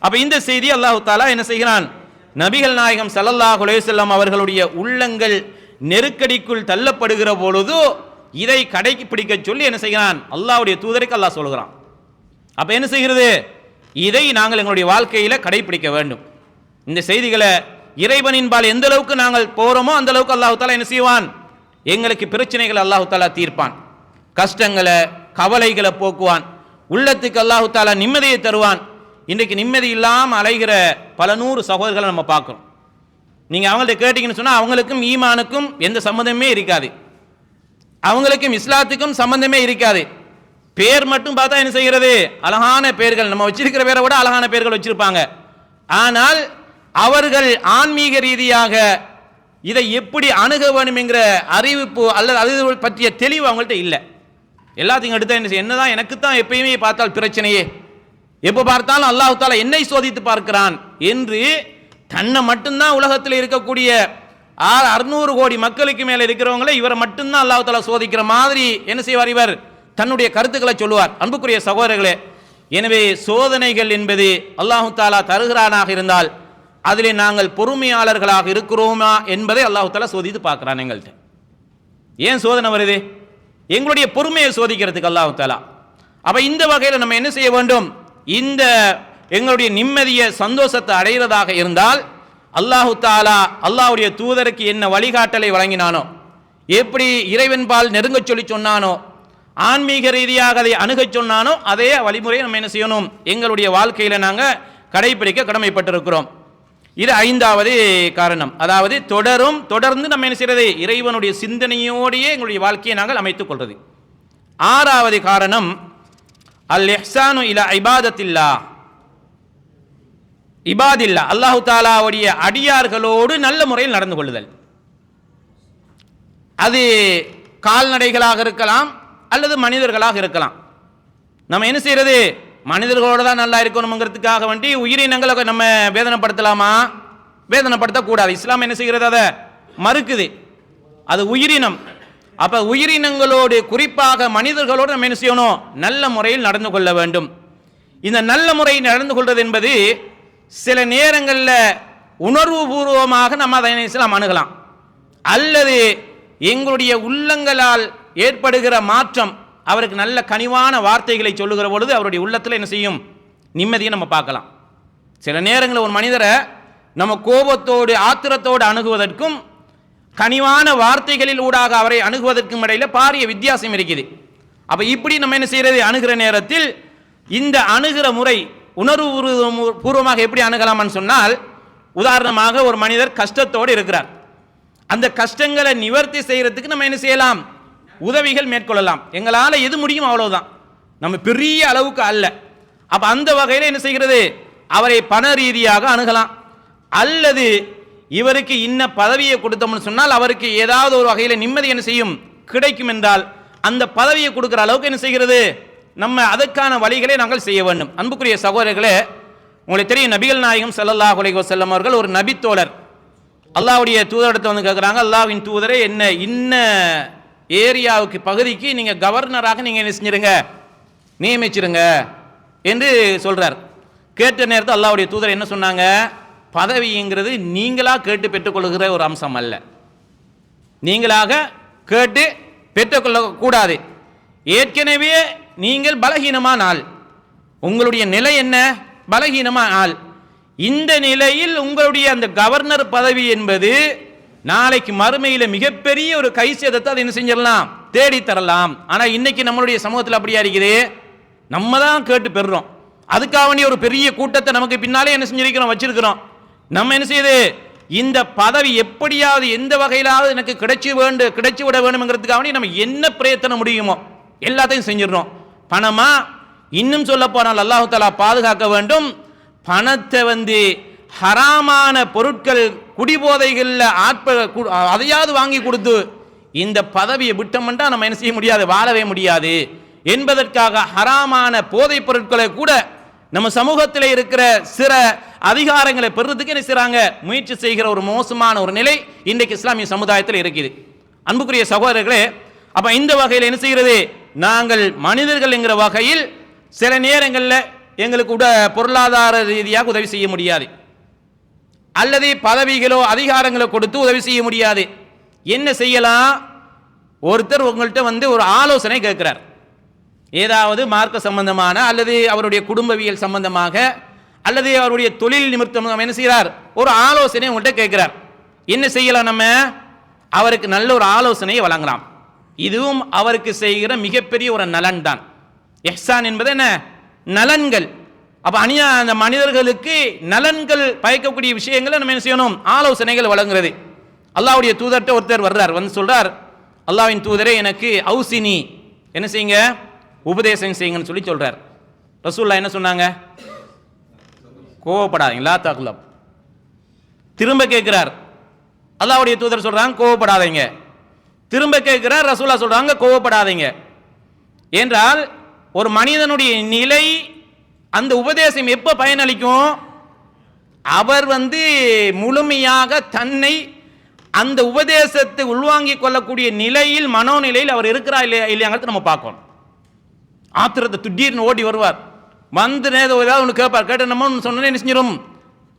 S1: அப்ப இந்த செய்தி அல்லாஹ் தஆலா என்ன செய்கிறான், நபிகள் நாயகம் ஸல்லல்லாஹு அலைஹி வஸல்லம் அவர்களுடைய உள்ளங்கள் நெருக்கடிக்குள் தள்ளப்படுகிற பொழுது இதை கடைபிடிக்க சொல்லி என்ன செய்கிறான், அல்லாஹ்வுடைய தூதருக்கு அல்லாஹ் சொல்கிறான். அப்ப என்ன செய்கிறது, இதை நாங்கள் எங்களுடைய வாழ்க்கையில கடைபிடிக்க வேண்டும். இந்த செய்திகளை இறைவனின்பால் எந்த அளவுக்கு நாங்கள் போறோமோ அந்த அளவுக்கு அல்லாஹ் தஆலா என்ன செய்வான், எங்களுக்கு பிரச்சனைகள் அல்லாஹு தாலா தீர்ப்பான், கஷ்டங்களை கவலைகளை போக்குவான், உள்ளத்துக்கு அல்லாஹு தாலா நிம்மதியை தருவான். இன்றைக்கு நிம்மதி இல்லாமல் அலைகிற பல நூறு சகோதரர்களை நம்ம பார்க்குறோம். நீங்கள் அவங்கள்ட்ட கேட்டிங்கன்னு சொன்னால் அவங்களுக்கும் ஈமானுக்கும் எந்த சம்மந்தமே இருக்காது, அவங்களுக்கும் இஸ்லாத்துக்கும் சம்பந்தமே இருக்காது. பேர் மட்டும் பார்த்தா என்ன செய்கிறது, அழகான பேர்கள், நம்ம வச்சிருக்கிற பேரை விட அழகான பேர்கள் வச்சிருப்பாங்க. ஆனால் அவர்கள் ஆன்மீக ரீதியாக இதை எப்படி அணுக வேண்டும் என்கிற அறிவிப்பு அல்லது அது பற்றிய தெளிவு அவங்கள்ட்ட இல்லை. எல்லாத்தையும் எடுத்தா என்ன செய்ய, என்னதான் எனக்கு தான் எப்பயுமே பார்த்தால் பிரச்சனையே, எப்போ பார்த்தாலும் அல்லாஹ் தாலா என்னை சோதித்து பார்க்கிறான் என்று தன்னை மட்டும்தான் உலகத்தில் இருக்கக்கூடிய 600 கோடி மக்களுக்கு மேலே இருக்கிறவங்கள இவரை மட்டும்தான் அல்லாஹ் தாலா சோதிக்கிற மாதிரி என்ன செய்வார், இவர் தன்னுடைய கருத்துக்களை சொல்லுவார். அன்புக்குரிய சகோதரர்களே, எனவே சோதனைகள் என்பது அல்லாஹு தாலா தருகிறானாக இருந்தால் அதிலே நாங்கள் பொறுமையாளர்களாக இருக்கிறோமா என்பதை அல்லாஹு தாலா சோதித்து பார்க்கிறான் எங்கள்கிட்ட. ஏன் சோதனை வருது, எங்களுடைய பொறுமையை சோதிக்கிறதுக்கு அல்லாஹு தாலா. அப்ப இந்த வகையில் நம்ம என்ன செய்ய வேண்டும், இந்த எங்களுடைய நிம்மதியை சந்தோஷத்தை அடைகிறதாக இருந்தால் அல்லாஹு தாலா அல்லாஹ்வுடைய தூதருக்கு என்ன வழிகாட்டலை வழங்கினானோ, எப்படி இறைவன்பால் நெருங்க சொல்லி சொன்னானோ, ஆன்மீக ரீதியாக அதை அணுகச் சொன்னானோ அதே வழிமுறையை நம்ம என்ன செய்யணும், எங்களுடைய வாழ்க்கையில் நாங்கள் கடைபிடிக்க கடமைப்பட்டிருக்கிறோம். இது 5வது காரணம். அதாவது தொடர்ந்து நம்ம என்ன செய்யறது, இறைவனுடைய சிந்தனையோடையே எங்களுடைய வாழ்க்கையை நாங்கள் அமைத்துக் கொள்வது. 6வது காரணம் அல் இஹ்சானு இலா இபாதத்தில்லா, இபாதில்லா அல்லாஹு தாலாவுடைய அடியார்களோடு நல்ல முறையில் நடந்து கொள்ளுதல். அது கால்நடைகளாக இருக்கலாம் அல்லது மனிதர்களாக இருக்கலாம். நம்ம என்ன செய்யறது, மனிதர்களோடு தான் நல்லா இருக்கணுங்கிறதுக்காக வேண்டி உயிரினங்களை நம்ம வேதனைப்படுத்தலாமா, வேதனைப்படுத்தக்கூடாது. இஸ்லாம் என்ன செய்கிறது, அதை மறுக்குது. அது உயிரினம். அப்ப உயிரினங்களோடு குறிப்பாக மனிதர்களோடு நம்ம என்ன செய்யணும், நல்ல முறையில் நடந்து கொள்ள வேண்டும். இந்த நல்ல முறையில் நடந்து கொள்வது என்பது சில நேரங்களில் உணர்வு பூர்வமாக நம்ம அதை இஸ்லாம் அணுகலாம், அல்லது எங்களுடைய உள்ளங்களால் ஏற்படுகிற மாற்றம், அவருக்கு நல்ல கனிவான வார்த்தைகளை சொல்லுகிற பொழுது அவருடைய உள்ளத்தில் என்ன செய்யும், நிம்மதியை நம்ம பார்க்கலாம். சில நேரங்களில் ஒரு மனிதரை நம்ம கோபத்தோடு ஆத்திரத்தோடு அணுகுவதற்கும் கனிவான வார்த்தைகளில் ஊடாக அவரை அணுகுவதற்கும் இடையில பாரிய வித்தியாசம் இருக்குது. அப்ப இப்படி நம்ம என்ன செய்யறது, அணுகிற நேரத்தில் இந்த அணுகிற முறை உணர்வு பூர்வமாக எப்படி அணுகலாம்னு சொன்னால், உதாரணமாக ஒரு மனிதர் கஷ்டத்தோடு இருக்கிறார், அந்த கஷ்டங்களை நிவர்த்தி செய்யறதுக்கு நம்ம என்ன செய்யலாம், உதவிகள் மேற்கொள்ளலாம். எங்களால் எது முடியும் அவ்வளவுதான், நம்ம பெரிய அளவுக்கு அல்ல. அப்ப அந்த வகையில் என்ன செய்கிறது, அவரை பண ரீதியாக அணுகலாம், அல்லது இவருக்கு இன்ன பதவியை கொடுத்தோம்னு சொன்னால் அவருக்கு ஏதாவது ஒரு வகையில் நிம்மதி என்ன செய்யும், கிடைக்கும் என்றால் அந்த பதவியை கொடுக்கிற அளவுக்கு என்ன செய்கிறது, நம்ம அதற்கான வழிகளை நாங்கள் செய்ய வேண்டும். அன்புக்குரிய சகோதரர்களே, உங்களுக்கு தெரியும், நபிகள் நாயகம் ஸல்லல்லாஹு அலைஹி வஸல்லம் அவர்கள் ஒரு நபி தோழர் அல்லாஹ்வுடைய தூதரிடத்தை வந்து கேட்குறாங்க, அல்லாஹ்வின் தூதரே என்ன இன்ன ஏரியாவுக்கு பகுதிக்கு நீங்கள் கவர்னராக நீங்கள் என்ன செஞ்சிருங்க, நியமிச்சிருங்க என்று சொல்றார். கேட்ட நேரத்தில் அல்லாஹ்வுடைய தூதர் என்ன சொன்னாங்க, பதவிங்கிறது நீங்களாக கேட்டு பெற்றுக்கொள்கிற ஒரு அம்சம் அல்ல, நீங்களாக கேட்டு பெற்றுக்கொள்ளக்கூடாது. ஏற்கனவே நீங்கள் பலகீனமான ஆள், உங்களுடைய நிலை என்ன, பலகீனமான ஆள். இந்த நிலையில் உங்களுடைய அந்த கவர்னர் பதவி என்பது நாளைக்கு மறுமையில் மிகப்பெரிய ஒரு கை சேதத்தை அதை என்ன செஞ்சிடலாம், தேடி தரலாம். ஆனால் இன்னைக்கு நம்மளுடைய சமூகத்தில் அப்படியா இருக்குது, நம்ம தான் கேட்டு பெறுறோம். அதுக்காக வேண்டிய ஒரு பெரிய கூட்டத்தை நமக்கு பின்னாலே என்ன செஞ்சிருக்கிறோம், வச்சிருக்கிறோம். நம்ம என்ன செய்யுது, இந்த பதவி எப்படியாவது எந்த வகையிலாவது எனக்கு கிடைச்சி விட வேண்டும்ங்கிறதுக்காக வேண்டி நம்ம என்ன பிரயத்தனம் முடியுமோ எல்லாத்தையும் செஞ்சிடறோம். பணமா, இன்னும் சொல்ல போனால் அல்லாஹ் தஆலா பாதுகாக்க வேண்டும், பணத்தை வந்து ஹராமான பொருட்கள் குடிபோதைகளில் அதையாவது வாங்கி கொடுத்து இந்த பதவியை விட்டோம்னா நம்ம என்ன செய்ய முடியாது, வாழவே முடியாது என்பதற்காக ஹராமான போதைப் பொருட்களை கூட நம்ம சமூகத்தில் இருக்கிற சில அதிகாரங்களை பெறுறதுக்கு என்ன செய்றாங்க, முயற்சி செய்கிற ஒரு மோசமான ஒரு நிலை இன்றைக்கு இஸ்லாமிய சமுதாயத்தில் இருக்குது. அன்புக்குரிய சகோதரர்களே, அப்ப இந்த வகையில் என்ன செய்கிறது, நாங்கள் மனிதர்கள் என்கிற வகையில் சில நேரங்களில் எங்களுக்கு பொருளாதார ரீதியாக உதவி செய்ய முடியாது, அல்லது பதவிகளோ அதிகாரங்களோ கொடுத்து உதவி செய்ய முடியாது. என்ன செய்யலாம், ஒருத்தர் உங்கள்கிட்ட வந்து ஒரு ஆலோசனை கேட்கிறார், ஏதாவது மார்க்க சம்பந்தமான அல்லது அவருடைய குடும்பவியல் சம்பந்தமாக அல்லது அவருடைய தொழில் நிமித்தம் என்ன செய்கிறார், ஒரு ஆலோசனை உங்கள்கிட்ட கேட்கிறார். என்ன செய்யலாம், நம்ம அவருக்கு நல்ல ஒரு ஆலோசனையை வழங்கலாம். இதுவும் அவருக்கு செய்கிற மிகப்பெரிய ஒரு நலன் தான். இஹ்சான் என்பது என்ன? நலன்கள். அப்ப அந்த மனிதர்களுக்கு நலன்கள் பயக்கக்கூடிய விஷயங்களை நம்ம என்ன செய்யணும்? ஆலோசனைகள் வழங்குறது. அல்லாஹ்வுடைய தூதர்கிட்ட ஒருத்தர் வர்றார், வந்து சொல்றார், அல்லாஹ்வின் தூதரே எனக்கு அவுசினி என்ன செய்யுங்க, உபதேசம் செய்யுங்கன்னு சொல்லி சொல்றார். ரசூலுல்லாஹ் என்ன சொன்னாங்க? கோவப்படாதீங்க, லா தக்லப். திரும்ப கேட்கிறார், அல்லாஹ்வுடைய தூதர் சொல்றாங்க கோவப்படாதீங்க. திரும்ப கேட்கிறார், ரசூலுல்லாஹ் சொல்றாங்க கோவப்படாதீங்க. என்றால் ஒரு மனிதனுடைய நிலை, அந்த உபதேசம் எப்ப பயனளிக்கும்? அவர் முழுமையாக தன்னை அந்த உபதேசத்தை உள்வாங்கிக் கொள்ளக்கூடிய நிலையில், மனோநிலையில் அவர் இருக்கிறா இல்லையாங்கிறது நம்ம பார்க்கணும். ஆத்திரத்தை திடீர்னு ஓடி வருவார், வந்து ஏதாவது ஒன்று கேட்பார், கேட்ட நம்ம சொன்னே என்ன செஞ்சிடும்,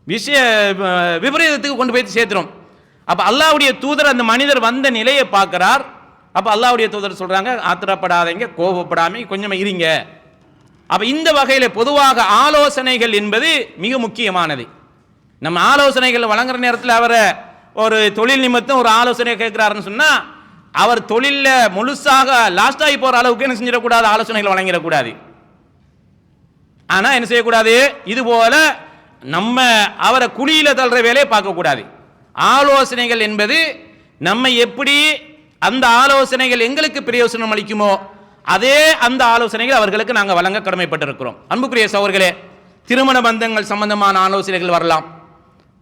S1: விஷய விபரீதத்துக்கு கொண்டு போய் சேர்த்துரும். அப்ப அல்லாஹ்வுடைய தூதர் அந்த மனிதர் வந்த நிலையை பார்க்கிறார். அப்ப அல்லாஹ்வுடைய தூதர் சொல்றாங்க ஆத்திரப்படாதீங்க, கோபப்படாம கொஞ்சம் இருங்க. அப்ப இந்த வகையில் பொதுவாக ஆலோசனைகள் என்பது மிக முக்கியமானது. நம்ம ஆலோசனைகள் வழங்குற நேரத்தில் அவரை ஒரு தொழில் நிமித்தம் ஒரு ஆலோசனை கேட்கிறாருன்னு சொன்னா, அவர் தொழில முழுசாக லாஸ்ட் ஆகி போற அளவுக்கு என்ன செஞ்சிடக்கூடாது, ஆலோசனைகள் வழங்கிடக்கூடாது. ஆனா என்ன செய்யக்கூடாது, இது போல நம்ம அவரை குழியில தள்ளுற வேலையை பார்க்கக்கூடாது. ஆலோசனைகள் என்பது நம்ம எப்படி அந்த ஆலோசனைகள் எங்களுக்கு பிரயோசனம் அளிக்குமோ அதே அந்த ஆலோசனைகள் அவர்களுக்கு நாங்கள் வழங்க கடமைப்பட்டிருக்கிறோம். அன்புக்குரிய சகோதரர்களே, திருமண பந்தங்கள் சம்பந்தமான ஆலோசனைகள் வரலாம்.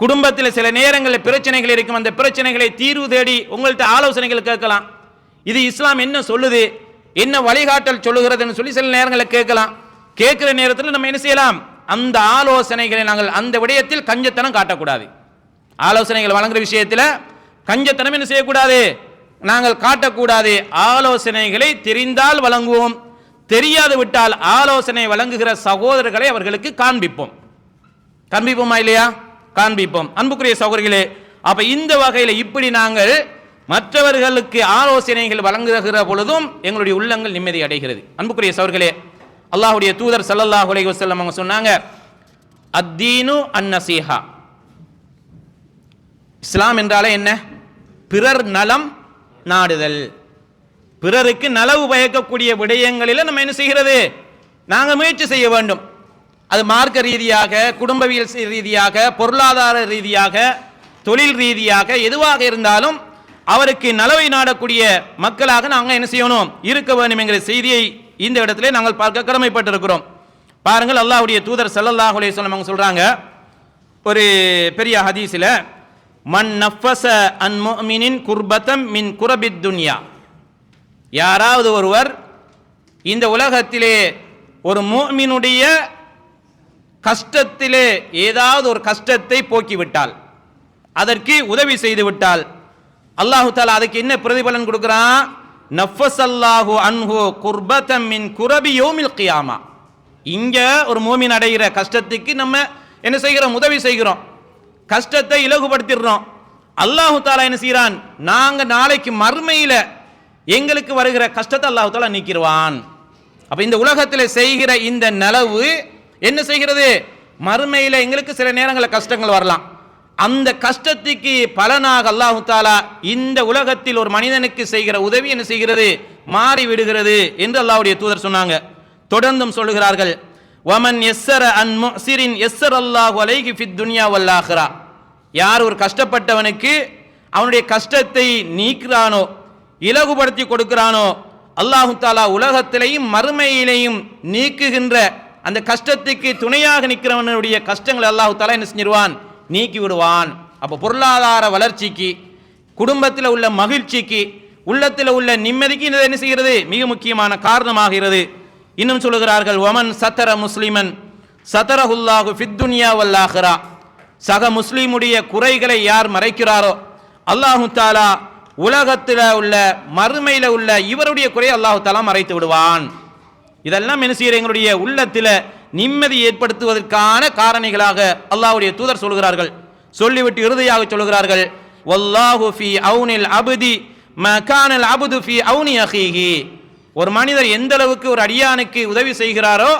S1: குடும்பத்தில் சில நேரங்களில் பிரச்சனைகள் இருக்கும், அந்த பிரச்சனைகளை தீர்வு தேடி உங்கள்கிட்ட ஆலோசனைகள் கேட்கலாம். இது இஸ்லாம் என்ன சொல்லுது, என்ன வழிகாட்டல் சொல்லுகிறதுன்னு சொல்லி சில நேரங்களில் கேட்கலாம். கேட்கிற நேரத்தில் நம்ம என்ன செய்யலாம், அந்த ஆலோசனைகளை நாங்கள் அந்த விடயத்தில் கஞ்சத்தனம் காட்டக்கூடாது. ஆலோசனைகள் வழங்குற விஷயத்தில் கஞ்சத்தனம் என்ன செய்யக்கூடாது, நாங்கள் காட்டக்கூடாது. ஆலோசனைகளை தெரிந்தால் வழங்குவோம், தெரியாது விட்டால் ஆலோசனை வழங்குகிற சகோதரர்களை அவர்களுக்கு காண்பிப்போம். காண்பிப்போமா இல்லையா? காண்பிப்போம். அன்புக்குரிய சகோதரர்களே, அப்ப இந்த வகையில் இப்படி நாங்கள் மற்றவர்களுக்கு ஆலோசனைகள் வழங்குகிற பொழுதும் எங்களுடைய உள்ளங்கள் நிம்மதி அடைகிறது. அன்புக்குரிய சகோதரர்களே, அல்லாஹ்வுடைய தூதர் ஸல்லல்லாஹு அலைஹி வஸல்லம் அவங்க சொன்னாங்க, அத்தீனு அன்-நஸீஹா. இஸ்லாம் என்றாலே என்ன? பிறர் நலம் நாடுதல். பிறருக்கு நலவு பயக்கக்கூடிய விடயங்களில் நம்ம என்ன செய்கிறது, நாங்கள் முயற்சி செய்ய வேண்டும். அது மார்க்க ரீதியாக, குடும்பவியல் ரீதியாக, பொருளாதார ரீதியாக, தொழில் ரீதியாக எதுவாக இருந்தாலும் அவருக்கு நலவை நாடக்கூடிய மக்களாக நாங்கள் என்ன செய்யணும், இருக்க வேண்டும் என்கிற செய்தியை இந்த இடத்திலே நாங்கள் பார்க்க கடமைப்பட்டிருக்கிறோம். பாருங்கள், அல்லாஹ்வுடைய தூதர் ஸல்லல்லாஹு அலைஹி வஸல்லம் அவங்க சொல்றாங்க ஒரு பெரிய ஹதீஸில், மன் நஃபஸ அன் முஃமினின் குர்பதம் மின் குரபித் துன்யா. யாராவது ஒருவர் இந்த உலகத்திலே ஒரு முஃமினுடைய கஷ்டத்திலே ஏதாவது ஒரு கஷ்டத்தை போக்கிவிட்டால், அதற்கு உதவி செய்து விட்டால், அல்லாஹு தஆலா அதுக்கு என்ன பிரதிபலன் கொடுக்கிறான்? நஃபஸல்லாஹு அன்ஹு குர்பதம் மின் குரபி யௌமில் கியாமா. இங்க ஒரு மூமின் அடைகிற கஷ்டத்துக்கு நம்ம என்ன செய்கிறோம், உதவி செய்கிறோம், கஷ்டத்தை இலகுபடுத்திடுறோம். அல்லாஹு தஆலா என்ன செய்கிறான், நாங்க நாளைக்கு மறுமையில எங்களுக்கு வருகிற கஷ்டத்தை அல்லாஹு தஆலா நீக்கிடுவான். அப்ப இந்த உலகத்தில் செய்கிற இந்த நலவு என்ன செய்கிறது, மறுமையில எங்களுக்கு சில நேரங்களில் கஷ்டங்கள் வரலாம். அந்த கஷ்டத்துக்கு பலனாக அல்லாஹு தஆலா இந்த உலகத்தில் ஒரு மனிதனுக்கு செய்கிற உதவி என்ன செய்கிறது, மாறி விடுகிறது என்று அல்லாஹ்வுடைய தூதர் சொன்னாங்க. தொடர்ந்தும் சொல்லுகிறார்கள், வமன் யஸ்ஸர அன் முஸிரின் யஸ்ஸரல்லாஹு அலைஹி ஃபித் துன்யா வல் ஆখিরা. யார் ஒரு கஷ்டப்பட்டவனுக்கு அவனுடைய கஷ்டத்தை நீக்குறானோ, இலகுபடுத்தி கொடுக்கிறானோ, அல்லாஹு தஆலா உலகத்திலேயும் மறுமையிலேயும் நீக்குகின்ற அந்த கஷ்டத்துக்கு துணையாக நிற்கிறவனுடைய கஷ்டங்களை அல்லாஹு தஆலா என்ன செஞ்சிருவான், நீக்கி விடுவான். அப்போ பொருளாதார வளர்ச்சிக்கு, குடும்பத்தில் உள்ள மகிழ்ச்சிக்கு, உள்ளத்தில் உள்ள நிம்மதிக்கு இது என்ன செய்கிறது, மிக முக்கியமான காரணமாகிறது. இன்னும் சொல்லுகிறார்கள், வமன் சத்தர முஸ்லிமன் சத்தரஹுல்லாஹு ஃபித் துன்யா வல் ஆখিরা. சக முஸ்லிமுடைய குறைகளை யார் மறைக்கிறாரோ, அல்லாஹு தஆலா உலகத்தில் உள்ள மறுமையில் உள்ள இவருடைய குறையை அல்லாஹு தஆலா மறைத்து விடுவான். இதெல்லாம் என்ன செய்கிற எங்களுடைய உள்ளத்தில் நிம்மதி ஏற்படுத்துவதற்கான காரணிகளாக அல்லாஹ்வுடைய தூதர் சொல்கிறார்கள். சொல்லிவிட்டு இறுதியாக சொல்கிறார்கள், வல்லாஹு ஃபீ அவுனில் அப்தி மா கானல் அப்து ஃபீ அவுனி அஹீஹி. ஒரு மனிதர் எந்த அளவுக்கு ஒரு அடியானுக்கு உதவி செய்கிறாரோ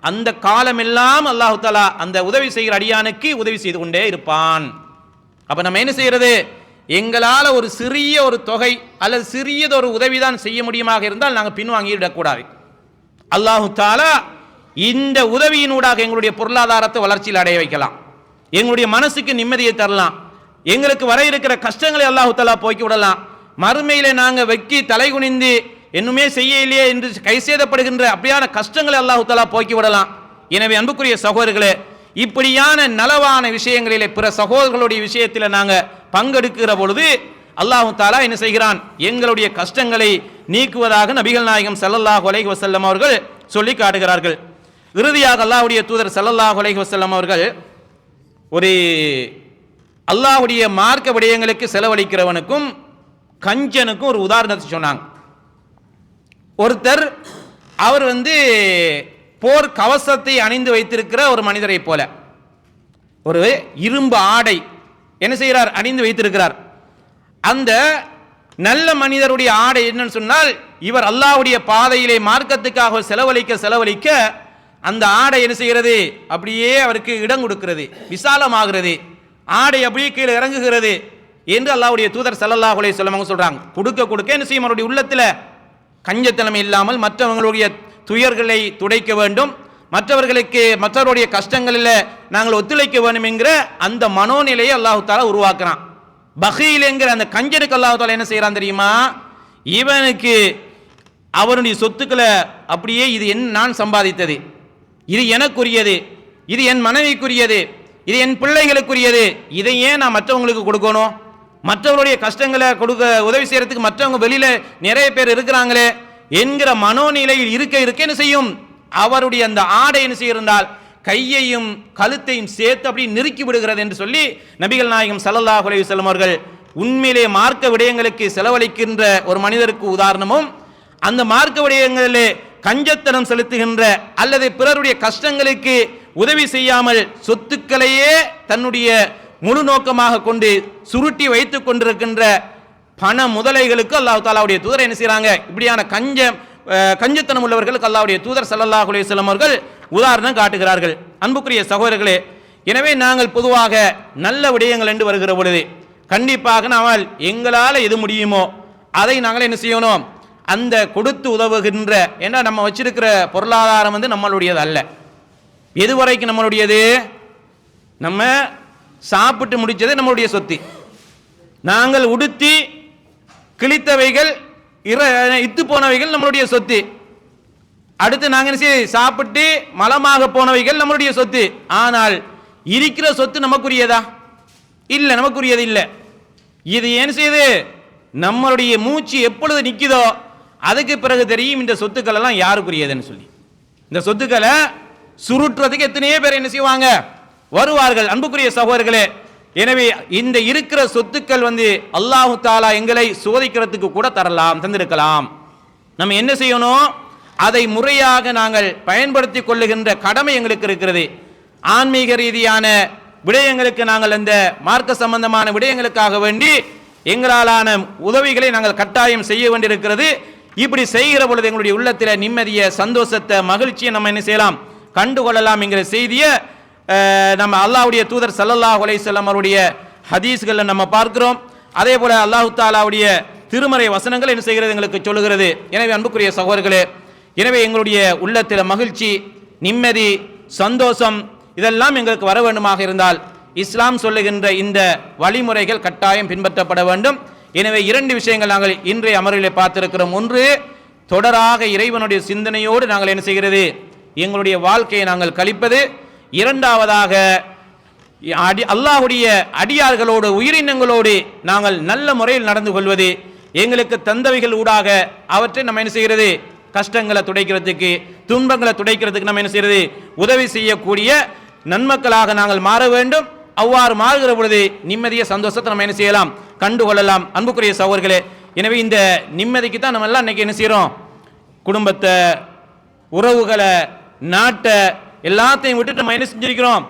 S1: அந்த காலமெல்லாம் அல்லாஹு தஆலா அந்த உதவி செய்கிற அடியானுக்கு உதவி செய்து கொண்டே இருப்பான். அப்ப நம்ம என்ன செய்யறது, எங்களால் ஒரு சிறிய ஒரு தொகை அல்லது சிறியதொரு உதவிதான் செய்ய முடியுமாக இருந்தால் நாங்கள் பின்வாங்கிவிடக்கூடாது. அல்லாஹு தாலா இந்த உதவியினூடாக எங்களுடைய பொருளாதாரத்தை வளர்ச்சியில் அடைய வைக்கலாம், எங்களுடைய மனசுக்கு நிம்மதியை தரலாம், எங்களுக்கு வர இருக்கிற கஷ்டங்களை அல்லாஹு தாலா போக்கி விடலாம். மறுமையில நாங்கள் வெக்கி தலை குனிந்து என்னுமே செய்யலையே என்று கைசேதப்படுகின்ற அப்படியான கஷ்டங்களை அல்லாஹு தாலா போக்கி விடலாம். எனவே அன்புக்குரிய சகோதரர்களே, இப்படியான நலவான விஷயங்களிலே பிற சகோதரர்களுடைய விஷயத்தில் நாங்கள் பங்கெடுக்கிற பொழுது அல்லாஹு தாலா என்ன செய்கிறான், எங்களுடைய கஷ்டங்களை நீக்குவதாக நபிகள் நாயகம் ஸல்லல்லாஹு அலைஹி வஸல்லம் அவர்கள் சொல்லி காட்டுகிறார்கள். இறுதியாக அல்லாஹ்வுடைய தூதர் ஸல்லல்லாஹு அலைஹி வஸல்லம் அவர்கள் ஒரு அல்லாஹ்வுடைய மார்க்க விடயங்களுக்கு செலவழிக்கிறவனுக்கும் கஞ்சனுக்கும் ஒரு உதாரணத்தை சொன்னாங்க. ஒருத்தர் அவர் போர் கவசத்தை அணிந்து வைத்திருக்கிற ஒரு மனிதரை போல ஒரு இரும்பு ஆடை என்ன செய்கிறார், அணிந்து வைத்திருக்கிறார். அந்த நல்ல மனிதருடைய ஆடை என்னன்னு சொன்னால், இவர் அல்லாஹ்வுடைய பாதையிலே மார்க்கத்துக்காக செலவழிக்க அந்த ஆடை என்ன செய்கிறது, அப்படியே அவருக்கு இடம் கொடுக்கிறது, விசாலமாகிறது, ஆடை அப்படியே கீழே இறங்குகிறது என்று அல்லாஹ்வுடைய தூதர் ஸல்லல்லாஹு அலைஹி வஸல்லம் சொல்றாங்க. கொடுக்க என்ன செய்யும், அவருடைய உள்ளத்தில் கஞ்சத்தனம் இல்லாமல் மற்றவங்களுடைய துயர்களை துடைக்க வேண்டும், மற்றவருடைய கஷ்டங்களில் நாங்கள் ஒத்துழைக்க வேண்டும் என்கிற அந்த மனோநிலையை அல்லாஹு தாலா உருவாக்குறான். பகீல் என்கிற அந்த கஞ்சனுக்கு அல்லாஹு தாலா என்ன செய்யறான் தெரியுமா, இவனுக்கு அவனுடைய சொத்துக்களை அப்படியே இது நான் சம்பாதித்தது, இது எனக்குரியது, இது என் மனைவிக்குரியது, இது என் பிள்ளைகளுக்குரியது, இதை ஏன் நான் மற்றவங்களுக்கு கொடுக்கணும், மற்றவருடைய கஷ்டங்களை உதவி செய்யறதுக்கு மற்றவங்க வெளியில நிறைய பேர் இருக்கிறாங்களே என்கிற மனோநிலையில் இருக்க என்ன செய்யும், அவருடைய அந்த ஆடை என்ன செய்யறால் கையையும் கழுத்தையும் சேர்த்து அப்படி நெருக்கி விடுகிறது என்று சொல்லி நபிகள் நாயகம் ஸல்லல்லாஹு அலைஹி வஸல்லம் அவர்கள் உண்மையிலே மார்க்க விடயங்களுக்கு செலவழிக்கின்ற ஒரு மனிதருக்கு உதாரணமும், அந்த மார்க்க விடயங்களிலே கஞ்சத்தனம் செலுத்துகின்ற அல்லது பிறருடைய கஷ்டங்களுக்கு உதவி செய்யாமல் சொத்துக்களையே தன்னுடைய முழு நோக்கமாக கொண்டு சுருட்டி வைத்துக் கொண்டிருக்கின்ற பண முதலைகளுக்கு அல்லாஹ் தாலாவுடைய தூதர் என்ன செய்யறாங்க, இப்படியான கஞ்சத்தனம் உள்ளவர்களுக்கு அல்லாஹ்வுடைய தூதர் ஸல்லல்லாஹு அலைஹி வஸல்லம் அவர்கள் உதாரணம் காட்டுகிறார்கள். அன்புக்குரிய சகோதரர்களே, எனவே நாங்கள் பொதுவாக நல்ல விடயங்கள் என்று வருகிற பொழுது கண்டிப்பாக நாங்கள் எங்களால் எது முடியுமோ அதை நாங்கள் என்ன செய்யணும், அந்த கொடுத்து உதவுகின்ற, ஏன்னா நம்ம வச்சிருக்கிற பொருளாதாரம் நம்மளுடையது அல்ல. எதுவரைக்கும் நம்மளுடையது, நம்ம சாப்பிட்டு முடிச்சது நம்மளுடைய சொத்து, நாங்கள் உடுத்தி கிழித்தவைகள் இத்து போனவைகள் நம்மளுடைய சொத்து, அடுத்து நாங்கள் சாப்பிட்டு மலமாக போனவைகள் நம்மளுடைய சொத்து. ஆனால் இருக்கிற சொத்து நமக்குரியதா இல்லை, நமக்குரியது இல்லை. இது ஏன் செய்யுது, நம்மளுடைய மூச்சு எப்பொழுது நிற்குதோ அதுக்கு பிறகு தெரியும் இந்த சொத்துக்கள் எல்லாம் யாருக்குரியதுன்னு சொல்லி. இந்த சொத்துக்களை சுருட்டுறதுக்கு எத்தனையோ பேர் என்ன செய்வாங்க, வருவார்கள். அன்புக்குரிய சகோதரர்களே, எனவே இந்த இருக்கிற சொத்துக்கள் அல்லாஹு தாலா எங்களை சோதிக்கிறதுக்கு கூட தந்திருக்கலாம். நம்ம என்ன செய்யணும், அதை முறையாக நாங்கள் பயன்படுத்தி கொள்ளுகின்ற கடமை எங்களுக்கு இருக்கிறது. ஆன்மீக ரீதியான விடயங்களுக்கு நாங்கள் இந்த மார்க்க சம்பந்தமான விடயங்களுக்காக வேண்டி எங்களாலான உதவிகளை நாங்கள் கட்டாயம் செய்ய வேண்டியிருக்கிறது. இப்படி செய்கிற பொழுது எங்களுடைய உள்ளத்தில் நிம்மதியை, சந்தோஷத்தை, மகிழ்ச்சியை நம்ம என்ன செய்யலாம், கண்டுகொள்ளலாம் என்கிற செய்தியை நம்ம அல்லாஹ்வுடைய தூதர் ஸல்லல்லாஹு அலைஹி வஸல்லம் அவருடைய ஹதீஸ்களில் நம்ம பார்க்கிறோம். அதே போல அல்லாஹு தாலாவுடைய திருமறை வசனங்கள் என்ன செய்கிறது, எங்களுக்கு சொல்லுகிறது. எனவே அன்புக்குரிய சகோதரர்களே, எனவே எங்களுடைய உள்ளத்தில் மகிழ்ச்சி, நிம்மதி, சந்தோஷம் இதெல்லாம் எங்களுக்கு வர வேண்டுமாக இருந்தால் இஸ்லாம் சொல்லுகின்ற இந்த வழிமுறைகள் கட்டாயம் பின்பற்றப்பட வேண்டும். எனவே இரண்டு விஷயங்கள் நாங்கள் இன்றைய அமர்விலே பார்த்திருக்கிறோம். ஒன்று, தொடராக இறைவனுடைய சிந்தனையோடு நாங்கள் என்ன செய்கிறது, எங்களுடைய வாழ்க்கையை நாங்கள் கழிப்பது. இரண்டாவதாக அல்லாஹ்வுடைய அடியார்களோடு, உயிரினங்களோடு நாங்கள் நல்ல முறையில் நடந்து கொள்வது. எங்களுக்கு தந்தவைகள் ஊடாக அவற்றை நம்ம என்ன செய்கிறது, கஷ்டங்களை துடைக்கிறதுக்கு, துன்பங்களை துடைக்கிறதுக்கு நம்ம என்ன செய்கிறது, உதவி செய்யக்கூடிய நன்மக்களாக நாங்கள் மாற வேண்டும். அவ்வாறு மாறுகிற பொழுது நிம்மதிய சந்தோஷத்தை நம்ம என்ன செய்யலாம், கண்டுகொள்ளலாம். அன்புக்குரிய சகோதரர்களே, எனவே இந்த நிம்மதிக்கு தான் நம்ம எல்லாம் இன்னைக்கு என்ன செய்யறோம், குடும்பத்தை, உறவுகளை, நாட்டை எல்லாத்தையும் விட்டுட்டு நம்ம என்ன செஞ்சிருக்கிறோம்,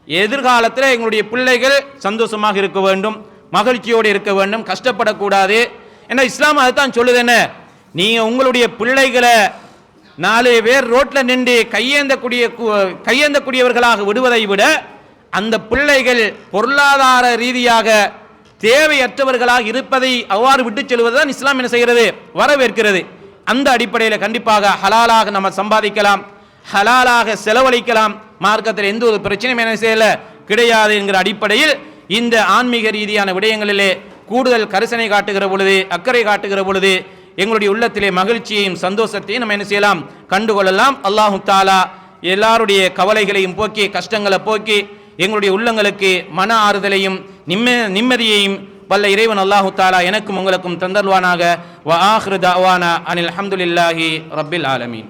S1: எதிர்காலத்தில் எங்களுடைய பிள்ளைகள் சந்தோஷமாக இருக்க வேண்டும், மகிழ்ச்சியோடு இருக்க வேண்டும், கஷ்டப்படக்கூடாது. ஏன்னா இஸ்லாம் அதுதான் சொல்லுது, என்ன, நீங்க உங்களுடைய பிள்ளைகளை 4 பேர் ரோட்ல நின்று கையேந்தக்கூடியவர்களாக விடுவதை விட அந்த பிள்ளைகள் பொருளாதார ரீதியாக தேவையற்றவர்களாக இருப்பதை அவ்வாறு விட்டுச் செல்வதுதான் இஸ்லாம் என்ன செய்கிறது, வரவேற்கிறது. அந்த அடிப்படையில் கண்டிப்பாக ஹலாலாக நம்ம சம்பாதிக்கலாம், ஹலாலாக செலவழிக்கலாம், மார்க்கத்தில் எந்த ஒரு பிரச்சனையும் என்ன செய்யல கிடையாது என்கிற அடிப்படையில் இந்த ஆன்மீக ரீதியான விடயங்களிலே கூடுதல் கரிசனை காட்டுகிற பொழுது, அக்கறை காட்டுகிற பொழுது எங்களுடைய உள்ளத்திலே மகிழ்ச்சியையும் சந்தோஷத்தையும் நம்ம என்ன செய்யலாம், கண்டுகொள்ளலாம். அல்லாஹு தாலா எல்லாருடைய கவலைகளையும் போக்கி, கஷ்டங்களை போக்கி, எங்களுடைய உள்ளங்களுக்கு மன ஆறுதலையும் நிம்மதியையும் வல்ல இறைவன் அல்லாஹு தாலா எனக்கும் உங்களுக்கும் தந்தருவானாக. வ ஆஹிரு தஅவானா அனில் ஹம்துலில்லாஹி ரப்பில் ஆலமீன்.